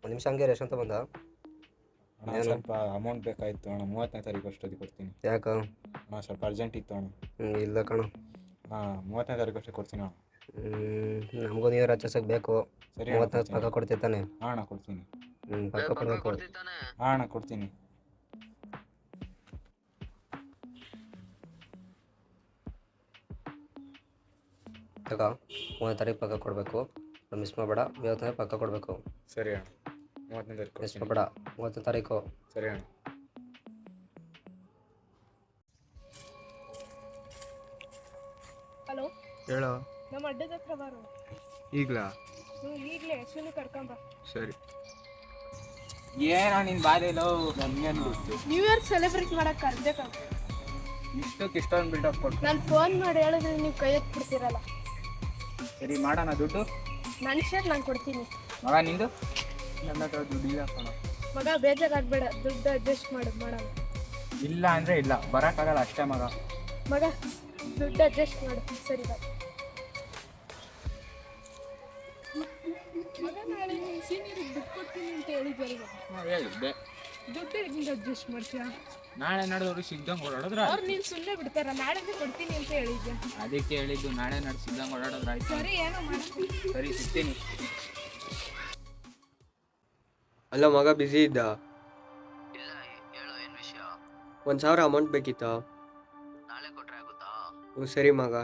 ಒಂದು ನಿಮಿಷ ಹಂಗೆ ರೇಷನ್ ಅಂತ ಬಂದ. ಅಣ್ಣ ಸ್ವಲ್ಪ ಅಮೌಂಟ್ ಬೇಕಾಯಿತು ಅಣ್ಣ, 30ನೇ ತಾರೀಕು ಅಷ್ಟೊತ್ತಿಗೆ ಕೊಡ್ತೀನಿ. ಯಾಕ ಅಣ್ಣ ಸ್ವಲ್ಪ ಅರ್ಜೆಂಟ್ ಇತ್ತು ಅಣ್ಣ. ಇಲ್ಲ ಕಣ. ಹಾಂ 30ನೇ ತಾರೀಕು ಅಷ್ಟೇ ಕೊಡ್ತೀನಿ ಅಣ್ಣ. ನಮಗೂ ನೀವು ರಚಿಸಕ್ಕೆ ಬೇಕು. ಸರಿ ಅಣ್ಣ 30 ಪಕ್ಕ ಕೊಡ್ತಿರ್ತಾನೆ. ಹಾಂ ಅಣ್ಣ ಕೊಡ್ತೀನಿ. ಪಕ್ಕ ಕೊಡಬೇಕು. ಹಾಂ ಅಣ್ಣ ಕೊಡ್ತೀನಿ. ತಗ 30 ತಾರೀಕು ಪಕ್ಕ ಕೊಡಬೇಕು. ಮಿಸ್ ಮಾಡಬೇಡ. 30 ಪಕ್ಕ ಕೊಡಬೇಕು. ಸರಿ ಅಣ್ಣ 30ನೇ ತಾರೀಕು ಮಿಸ್ ಮಾಡಬೇಡ. 30 ತಾರೀಕು. ಸರಿ ಅಣ್ಣ. ಹಲೋ ಹೇಳೋ. ನಮ್ಮ ಅಡ್ಡದ ಹತ್ರ ಬಾರೋ. ಈಗಲಾ? ಈಗಲೇ ಯಶುನಿ ಕರ್ಕೊಂಬ. ಸರಿ. ಏನ ನಿನ್ನ ಬಾಧೆಲೋ ನನಗೇನು ಗೊತ್ತು. ನ್ಯೂ ಇಯರ್ ಸೆಲೆಬ್ರೇಟ್ ಮಾಡಕ್ಕೆ ಕರ್ಬೇಕಾಗ್ತದೆ. ಇಷ್ಟಕ್ಕೆ ಇಷ್ಟೊಂದು ಬಿಲ್ಡಪ್ ಕೊಟ್ಟು ನಾನು ಫೋನ್ ಮಾಡಿ ಹೇಳಿದ್ರೆ ನೀವು ಕೈ ಎತ್ಬಿಡ್ತೀರಲ್ಲ. ಸರಿ ಮಾಡೋಣ. ದುಡ್ಡು ನನ್ನ ಶೇರ್ ನಾನು ಕೊಡ್ತೀನಿ. ಮಗ ನಿಂದು? ನನ್ನ ಹತ್ರ ದುಡ್ಡು ಇಲ್ಲ ಕಣ. ಮಗ ಬೇಜಾರಾಗಬೇಡ, ದುಡ್ಡು ಅಡ್ಜಸ್ಟ್ ಮಾಡೋಣ. ಇಲ್ಲ ಅಂದರೆ ಇಲ್ಲ, ಬರೋಕ್ಕಾಗಲ್ಲ ಅಷ್ಟೇ ಮಗ. ಮಗ ದುಡ್ಡು ಅಡ್ಜಸ್ಟ್ ಮಾಡು. ಸರಿ ಬಾಯ್. ಮಗ ನಾಳೆ ನೀನು ಸೀನಿಯರಿಗೆ ದುಡ್ಡು ಕೊಡ್ತೀನಿ ಅಂತ ಹೇಳಿದ್ವಲ್ವ? ಹೇಳಿದ್ದೆ. ದುಡ್ಡು ಹೆಂಗೆ ಅಡ್ಜಸ್ಟ್ ಮಾಡ್ತೀಯಾ? ನಾಳೆ ನಡೆದವ್ರು ಸಿಗ್ದಂಗೆ ಓಡಾಡಿದ್ರ ಅವ್ರು ನೀನು ಸುಮ್ಮನೆ ಬಿಡ್ತಾರ. ನಾಳೆನೇ ಕೊಡ್ತೀನಿ ಅಂತ ಹೇಳಿದ್ದೆ. ಅದಕ್ಕೆ ಹೇಳಿದ್ದು, ನಾಳೆ ನಡು ಸಿಗ್ದಂಗೆ ಓಡಾಡಿದ್ರ ಆಯ್ತು. ಸರಿ, ಏನೋ ಮಾಡ್ತೀನಿ. ಸರಿ ಸಿಗ್ತೀನಿ. ಅಲ್ಲ ಮಗ ಬ್ಯುಸಿ ಇದ್ದ? ಇಲ್ಲ, ಹೇಳು ಏನು ವಿಷಯ? 1,000 ಅಮೌಂಟ್ ಬೇಕಿತ್ತು. ನಾಳೆ ಕೊಟ್ರೆ ಆಗುತ್ತಾ? ಹ್ಞೂ ಸರಿ ಮಗ.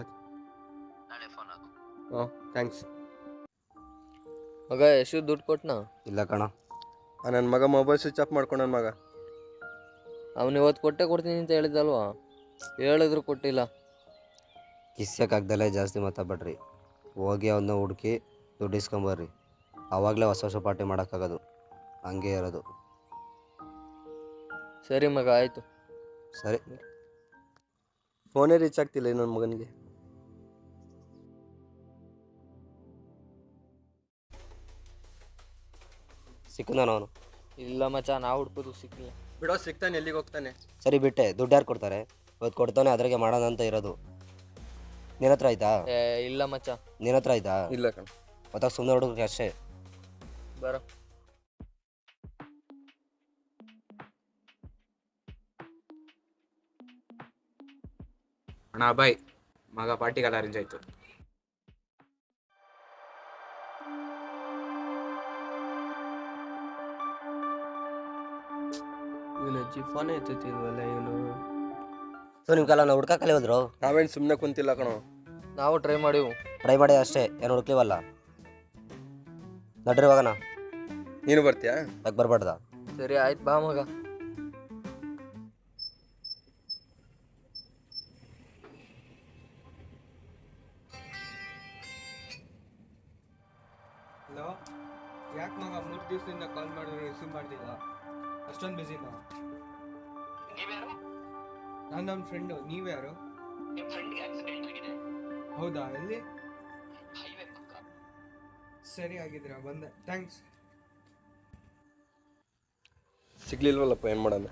ನಾಳೆ ಫೋನ್ ಹಾಕು. ಹಾಂ ಥ್ಯಾಂಕ್ಸ್. ಮಗ ಯಶು ದುಡ್ಡು ಕೊಟ್ನಾ? ಇಲ್ಲ ಕಣ. ನನ್ನ ಮಗ ಮೊಬೈಲ್ ಸ್ವಿಚ್ ಆಫ್ ಮಾಡ್ಕೊಂಡ. ನನ್ನ ಮಗ ಅವನು ಇವತ್ತು ಕೊಡ್ತೀನಿ ಅಂತ ಹೇಳಿದ್ದಲ್ವಾ? ಹೇಳಿದ್ರು ಕೊಟ್ಟಿಲ್ಲ. ಕಿಸ್ಸಕ್ಕಾಗ್ದಲ್ಲೇ ಜಾಸ್ತಿ ಮಾತಾಡ್ಬೇಡ್ರಿ. ಹೋಗಿ ಅವನ್ನ ಹುಡುಕಿ ದುಡ್ಡು ಇಸ್ಕೊಂಬರ್ರಿ. ಆವಾಗಲೇ ಹೊಸ ಹೊಸ ಪಾರ್ಟಿ ಮಾಡೋಕ್ಕಾಗೋದು. ಹಂಗೆ ಇರೋದು. ಸರಿ ಮಗ, ಆಯಿತು. ಸರಿ. ಫೋನೇ ರೀಚ್ ಆಗ್ತಿಲ್ಲ ನನ್ನ ಮಗನಿಗೆ. ಸಿಕ್ಕಂದ ಅವನು? ಇಲ್ಲ ಮಚ್ಚ, ನಾವು ಹುಡ್ಕೋದು ಸಿಕ್ಕಿಲ್ಲ. ಬಿಡೋ, ಸಿಗ್ತಾನೆ. ಎಲ್ಲಿಗೆ ಹೋಗ್ತಾನೆ? ಸರಿ ಬಿಟ್ಟೆ. ದುಡ್ಡು ಯಾರು ಕೊಡ್ತಾರೆ? ಇವತ್ತು ಕೊಡ್ತಾನೆ, ಅದ್ರಾಗೆ ಮಾಡೋಣ ಅಂತ ಇರೋದು. ನಿನ್ನ ಹತ್ರ ಆಯ್ತಾ? ಇಲ್ಲ ಮಚ್ಚ. ನಿನ್ನ ಹತ್ರ ಆಯ್ತಾ? ಇಲ್ಲ ಕಣ. ಮತ್ತೆ ಸುಮ್ಮನೆ ಹುಡುಗಕ್ಕೆ ಅಷ್ಟೇ. ಬರೋ. ಅಣ್ಣ ಬಾಯ್, ಮಗ ಪಾರ್ಟಿಗೆಲ್ಲ ಅರೇಂಜ್ ಆಯಿತು. ಇವನು ಅಜ್ಜಿ ಫೋನೇ ಎತ್ತುತ್ತಿಲ್ವಲ್ಲ ಇವನು. ಸೊ ನಿಮ್ಮ ಕಾಲ ನಾವು ಹುಡ್ಕಕ್ಕಲ್ಲೇ ಹೋದ್ರು. ನಾವೇನು ಸುಮ್ಮನೆ ಕುಂತಿಲ್ಲ ಕಣೋ. ನಾವು ಟ್ರೈ ಮಾಡಿವು. ಟ್ರೈ ಮಾಡಿ ಅಷ್ಟೇ, ಏನು ಹುಡುಕ್ಲಿವಲ್ಲ. ನಡ್ರಿ ಹೋಗೋಣ. ನೀನು ಬರ್ತೀಯಾ? ಯಾಕೆ ಬರಬಾರ್ದ? ಸರಿ ಆಯ್ತು, ಬಾ ಮಗ. ಹಲೋ. ಯಾಕೆ ಮಗ 3 ದಿವಸದಿಂದ ಕಾಲ್ ಮಾಡಿದ್ರೆ ರಿಸೀವ್ ಮಾಡ್ತಿಲ್ಲ? ಅಷ್ಟೊಂದು ಬ್ಯುಸಿನಾ? ನೀವ್ಯಾರು? ನಾನು ನನ್ನ ಫ್ರೆಂಡು. ನೀವ್ಯಾರು? ನಿಮ್ಮ ಫ್ರೆಂಡ್ಗೆ ಆಕ್ಸಿಡೆಂಟ್ ಆಗಿದೆ. ಹೌದಾ? ಎಲ್ಲಿ? ಹೈವೇ ಪಕ್ಕ. ಸರಿ ಆಗಿದ್ದೀರಾ? ಬಂದೆ. ಥ್ಯಾಂಕ್ಸ್. ಸಿಗ್ಲಿಲ್ವಲ್ಲಪ್ಪ, ಏನು ಮಾಡೋಣ?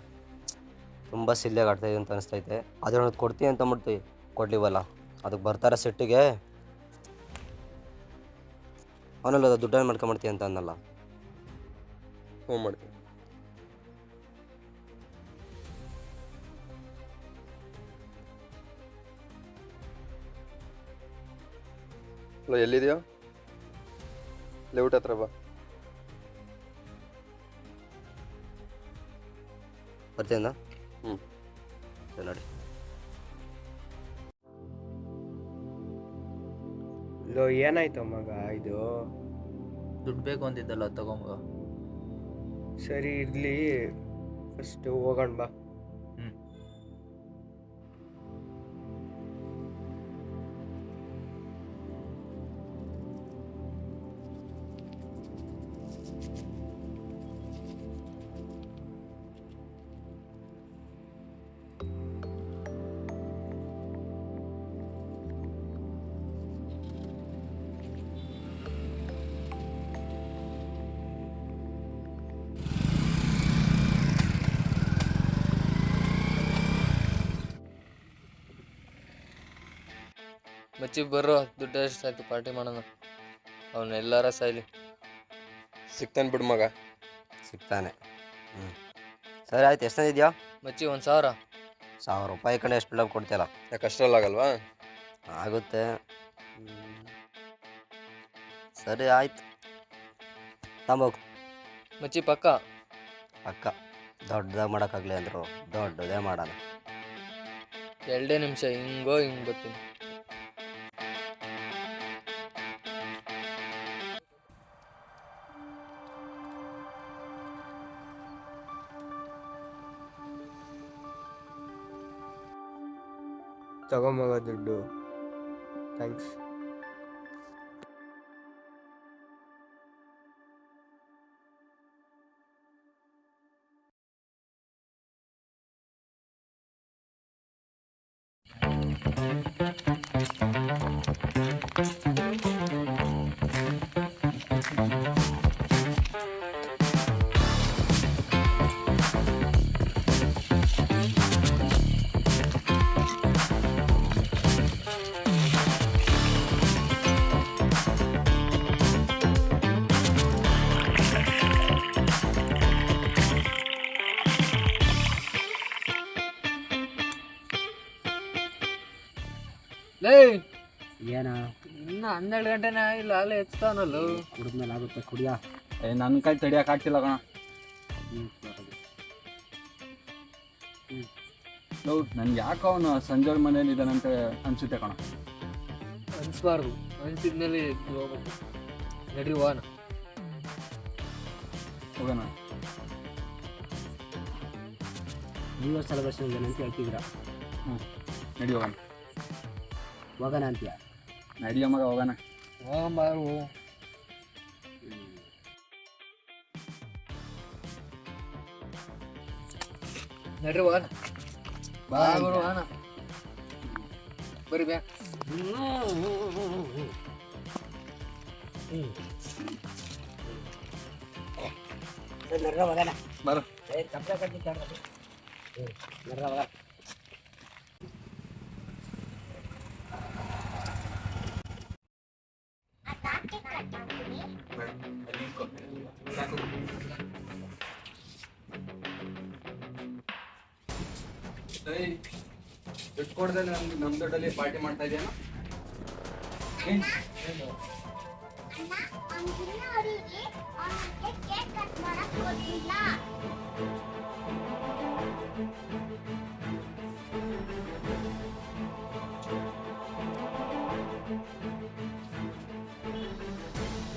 ತುಂಬ ಸಿಲ್ಲಾಗಿ ಆಡ್ತಾಯಿದೆ ಅಂತ ಅನಿಸ್ತೈತೆ. ಅದ್ರ ಕೊಡ್ತೀನಿ ಅಂತ ಮಾಡ್ತೀವಿ, ಕೊಡ್ಲಿವಲ್ಲ. ಅದಕ್ಕೆ ಬರ್ತಾರೆ ಸೆಟ್ಟಿಗೆ. ಅವನಲ್ಲ ದುಡ್ಡನ್ನು ಮಾಡ್ಕೊಂಬಿಡ್ತೀವಿ ಅಂತ ಅನ್ನಲ್ಲ. ಹ್ಞೂ ಮಾಡ್ತೀನಿ. ಹಲೋ, ಎಲ್ಲಿದೆಯಾ? ಲೇಔಟ್ ಹತ್ರ ಬಾ. ಬರ್ತೀನ? ಹ್ಞೂ ಸರಿ ನೋಡಿ. ಲೋ, ಏನಾಯ್ತು ಮಗ ಇದು? ದುಡ್ಡು ಬೇಕು ಅಂತಿದ್ದಲ್ಲ, ತಗೊಂಬ. ಸರಿ ಇರಲಿ, ಫಸ್ಟ್ ಹೋಗೋಣ ಬಾ. ಮಚ್ಚಿ ಬರ್ರೋ, ದುಡ್ಡು ಎಷ್ಟಾಯ್ತು ಪಾರ್ಟಿ ಮಾಡೋಣ. ಅವನ್ನೆಲ್ಲಾರ ಸಾಯ್ಲಿ. ಸಿಗ್ತಾನೆ ಬಿಡು ಮಗ. ಸಿಗ್ತಾನೆ. ಹ್ಞೂ ಸರಿ ಆಯ್ತು, ಎಷ್ಟು ಇದೆಯಾ? ಮಚ್ಚಿ 1,000. 1,000 ರೂಪಾಯಿ ಕಡೆ ಎಷ್ಟು ಬಿಲ್ಡಪ್ ಕೊಡ್ತೀಯಲ್ಲ? ಯಾಕೆ ಅಷ್ಟರಲ್ಲಾಗಲ್ವಾ? ಆಗುತ್ತೆ. ಸರಿ ಆಯ್ತು, ತಗೋಗು. ಮಚ್ಚಿ ಪಕ್ಕ. ಪಕ್ಕ ದೊಡ್ಡದಾಗಿ ಮಾಡೋಕ್ಕಾಗಲಿ ಅಂದರು ದೊಡ್ಡದೇ ಮಾಡೋಣ. 2 ನಿಮಿಷ ಹಿಂಗೋ ಹಿಂಗೆ ಬರ್ತೀನಿ. ತಗೋ ಮಗ ದುಡ್ಡು. ಥ್ಯಾಂಕ್ಸ್. ಲೇ ಏನ ಇನ್ನ 12 ಗಂಟೆನೇ ಆಗಿಲ್ಲ, ಅಲ್ಲೇ ಎತ್ತಾನಲ್ಲ. ಕುಡಿದ್ಮೇಲೆ ಆಗುತ್ತೆ ಕುಡಿಯ. ನನ್ನ ಕೈ ತಡಿಯಕ್ಕೆ ಆಗ್ತಿಲ್ಲ ಕಣ. ನನ್ಗೆ ಯಾಕೋ ಅವನು ಸಂಜೆ ಮನೇಲಿ ಇದ್ದಾನಂತ ಅನ್ಸುತ್ತೆ ಕಣ. ಅನ್ಸ್ಬಾರ್ದು, ಅನ್ಸಿದ್ಮೇಲೆ ಹೋಗ್ಬೇಕು. ನಡ್ರಿ ಹೋಗೋಣ. ಹೋಗೋಣ. ನೀವು ಸೆಲೆಬ್ರೇಷನ್ ಅಂತ ಹೇಳ್ತಿದ್ರ, ನಡಿ ಹೋಗೋಣ. ಹೋಗೋಣ ಅಂತೀಯ? ನಡಿಯ ಮಗ ಹೋಗೋಣ. ಹೋಗಂಬಾರು. ನಡ್ರಿ ಹೋಗೋಣ. ಬಾ ಹೋಗೋಣ. ಬರ್ರಿ ಬ್ಯಾ. ಬರ. ದುಡ್ಡು ಕೊಡ್ದೆ ನಮ್ಮ ದುಡ್ಡಲ್ಲಿ ಪಾರ್ಟಿ ಮಾಡ್ತಾ ಇದೆಯಾ?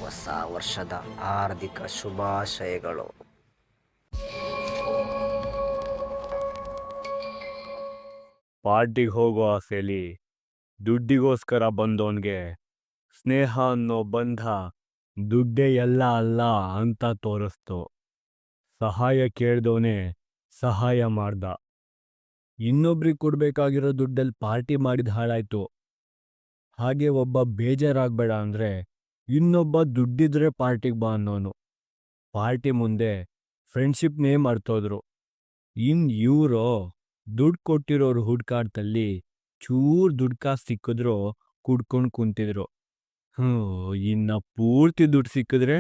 ಹೊಸ ವರ್ಷದ ಹಾರ್ದಿಕ ಶುಭಾಶಯಗಳು. ಪಾರ್ಟಿಗೆ ಹೋಗೋ ಆಸೆಲಿ ದುಡ್ಡಿಗೋಸ್ಕರ ಬಂದವನ್ಗೆ ಸ್ನೇಹ ಅನ್ನೋ ಬಂಧ ದುಡ್ಡೇ ಎಲ್ಲ ಅಲ್ಲ ಅಂತ ತೋರಿಸ್ತು. ಸಹಾಯ ಕೇಳ್ದವನೇ ಸಹಾಯ ಮಾಡ್ದ. ಇನ್ನೊಬ್ರಿಗೆ ಕೊಡ್ಬೇಕಾಗಿರೋ ದುಡ್ಡಲ್ಲಿ ಪಾರ್ಟಿ ಮಾಡಿದ ಹಾಳಾಯ್ತು. ಹಾಗೆ ಒಬ್ಬ ಬೇಜಾರಾಗ್ಬೇಡ ಅಂದ್ರೆ ಇನ್ನೊಬ್ಬ ದುಡ್ಡಿದ್ರೆ ಪಾರ್ಟಿಗೆ ಬಾ ಅನ್ನೋನು. ಪಾರ್ಟಿ ಮುಂದೆ ಫ್ರೆಂಡ್ಶಿಪ್ನೇ ಮರ್ತೋದ್ರು. ಇವ್ರೋ ದುಡ್ಡು ಕೊಟ್ಟಿರೋರು ಹುಡ್ಕಾಡ್ತಲ್ಲಿ ಚೂರ್ ದುಡ್ಡು ಕಾಸು ಸಿಕ್ಕಿದ್ರು ಕುಡ್ಕೊಂಡು ಕುಂತಿದ್ರು. ಇನ್ನ ಪೂರ್ತಿ ದುಡ್ಡು ಸಿಕ್ಕಿದ್ರೆ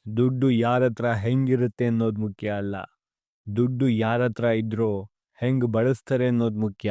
ದುಡ್ಡು ಯಾರತ್ರ ಹೆಂಗಿರುತ್ತೆ ಅನ್ನೋದು ಮುಖ್ಯ ಅಲ್ಲ, ದುಡ್ಡು ಯಾರತ್ರ ಇದ್ರೂ ಹೆಂಗ್ ಬಳಸ್ತಾರೆ ಅನ್ನೋದು ಮುಖ್ಯ.